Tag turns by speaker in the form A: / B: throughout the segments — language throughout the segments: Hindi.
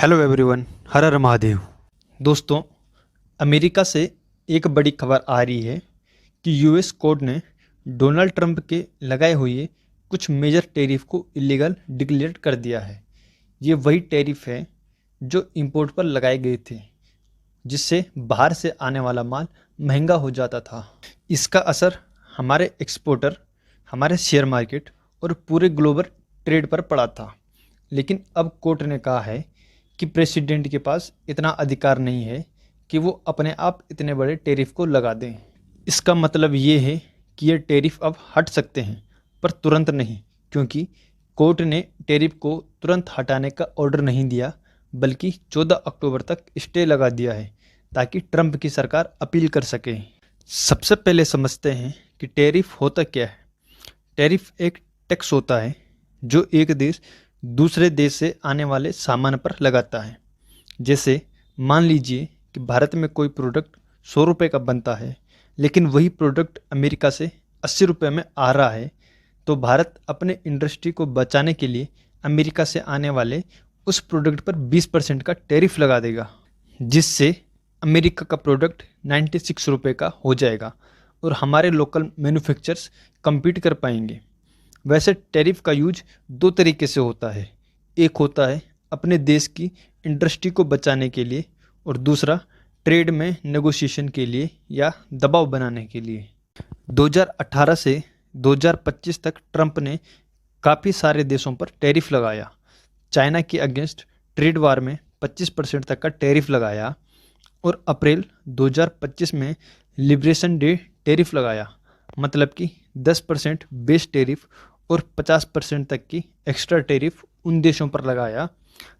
A: हेलो एवरीवन, हर हर महादेव। दोस्तों, अमेरिका से एक बड़ी खबर आ रही है कि यूएस कोर्ट ने डोनाल्ड ट्रंप के लगाए हुए कुछ मेजर टैरिफ को इलीगल डिक्लेयर कर दिया है। ये वही टैरिफ है जो इंपोर्ट पर लगाए गए थे, जिससे बाहर से आने वाला माल महंगा हो जाता था। इसका असर हमारे एक्सपोर्टर, हमारे शेयर मार्केट और पूरे ग्लोबल ट्रेड पर पड़ा था। लेकिन अब कोर्ट ने कहा है कि प्रेसिडेंट के पास इतना अधिकार नहीं है कि वो अपने आप इतने बड़े टैरिफ को लगा दें। इसका मतलब ये है कि ये टैरिफ अब हट सकते हैं, पर तुरंत नहीं, क्योंकि कोर्ट ने टैरिफ को तुरंत हटाने का ऑर्डर नहीं दिया, बल्कि 14 अक्टूबर तक स्टे लगा दिया है ताकि ट्रंप की सरकार अपील कर सके। सबसे पहले समझते हैं कि टैरिफ होता क्या है। टैरिफ एक टैक्स होता है जो एक देश दूसरे देश से आने वाले सामान पर लगाता है। जैसे मान लीजिए कि भारत में कोई प्रोडक्ट 100 रुपये का बनता है, लेकिन वही प्रोडक्ट अमेरिका से 80 रुपये में आ रहा है, तो भारत अपने इंडस्ट्री को बचाने के लिए अमेरिका से आने वाले उस प्रोडक्ट पर 20% का टैरिफ लगा देगा, जिससे अमेरिका का प्रोडक्ट 96 रुपये का हो जाएगा और हमारे लोकल मैन्युफैक्चरर्स compete कर पाएंगे। वैसे टैरिफ का यूज दो तरीके से होता है। एक होता है अपने देश की इंडस्ट्री को बचाने के लिए, और दूसरा ट्रेड में नेगोशिएशन के लिए या दबाव बनाने के लिए। 2018 से 2025 तक ट्रंप ने काफ़ी सारे देशों पर टैरिफ लगाया। चाइना के अगेंस्ट ट्रेड वार में 25% तक का टैरिफ लगाया, और अप्रैल 2025 में लिबरेशन डे टैरिफ लगाया। मतलब कि 10% बेस टैरिफ और 50% तक की एक्स्ट्रा टैरिफ उन देशों पर लगाया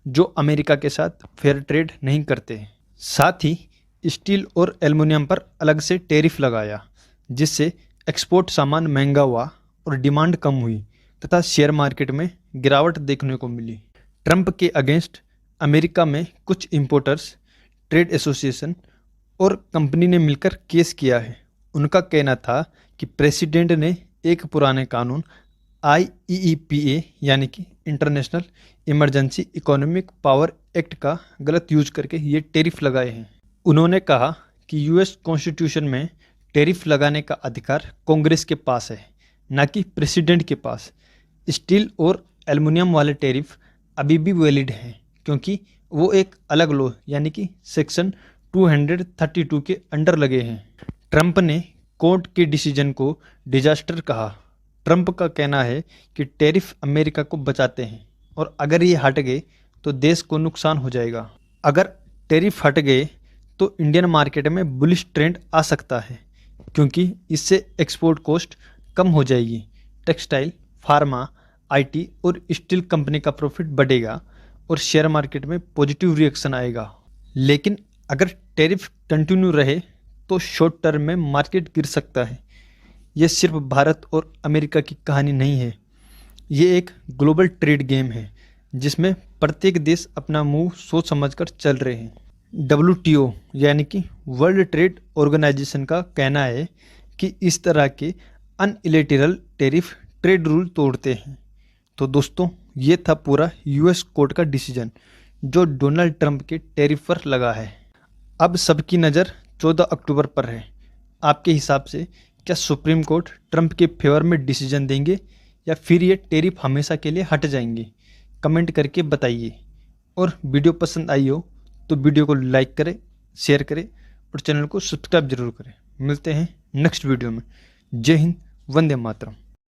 A: जो अमेरिका के साथ फेयर ट्रेड नहीं करते। साथ ही स्टील और एल्युमिनियम पर अलग से टैरिफ लगाया, जिससे एक्सपोर्ट सामान महंगा हुआ और डिमांड कम हुई तथा शेयर मार्केट में गिरावट देखने को मिली। ट्रंप के अगेंस्ट अमेरिका में कुछ इंपोर्टर्स, ट्रेड एसोसिएशन और कंपनी ने मिलकर केस किया है। उनका कहना था कि प्रेसिडेंट ने एक पुराने कानून IEEPA यानी कि international emergency economic power act का गलत यूज करके ये टैरिफ लगाए हैं। उन्होंने कहा कि यूएस कॉन्स्टिट्यूशन में टैरिफ लगाने का अधिकार कांग्रेस के पास है, ना कि प्रेसिडेंट के पास। स्टील और एल्युमिनियम वाले टैरिफ अभी भी वैलिड हैं, क्योंकि वो एक अलग लॉ यानी कि सेक्शन 232 के अंडर लगे हैं। ट्रंप ने कोर्ट के डिसीजन को डिजास्टर कहा। ट्रंप का कहना है कि टैरिफ अमेरिका को बचाते हैं, और अगर ये हट गए तो देश को नुकसान हो जाएगा। अगर टैरिफ हट गए तो इंडियन मार्केट में बुलिश ट्रेंड आ सकता है, क्योंकि इससे एक्सपोर्ट कॉस्ट कम हो जाएगी। टेक्सटाइल, फार्मा, IT और स्टील कंपनी का प्रॉफिट बढ़ेगा और शेयर मार्केट में पॉजिटिव रिएक्शन आएगा। लेकिन अगर टैरिफ कंटिन्यू रहे तो शॉर्ट टर्म में मार्केट गिर सकता है। ये सिर्फ भारत और अमेरिका की कहानी नहीं है, ये एक ग्लोबल ट्रेड गेम है जिसमें प्रत्येक देश अपना मुंह सोच समझकर चल रहे हैं। WTO यानी कि वर्ल्ड ट्रेड ऑर्गेनाइजेशन का कहना है कि इस तरह के अनइलेटरल टैरिफ ट्रेड रूल तोड़ते हैं। तो दोस्तों, ये था पूरा US कोर्ट का डिसीजन जो डोनाल्ड ट्रंप के टैरिफ पर लगा है। अब सबकी नज़र 14 अक्टूबर पर है। आपके हिसाब से क्या सुप्रीम कोर्ट ट्रंप के फेवर में डिसीजन देंगे, या फिर ये टैरिफ हमेशा के लिए हट जाएंगे? कमेंट करके बताइए। और वीडियो पसंद आई हो तो वीडियो को लाइक करें, शेयर करें और चैनल को सब्सक्राइब जरूर करें। मिलते हैं नेक्स्ट वीडियो में। जय हिंद, वंदे मातरम।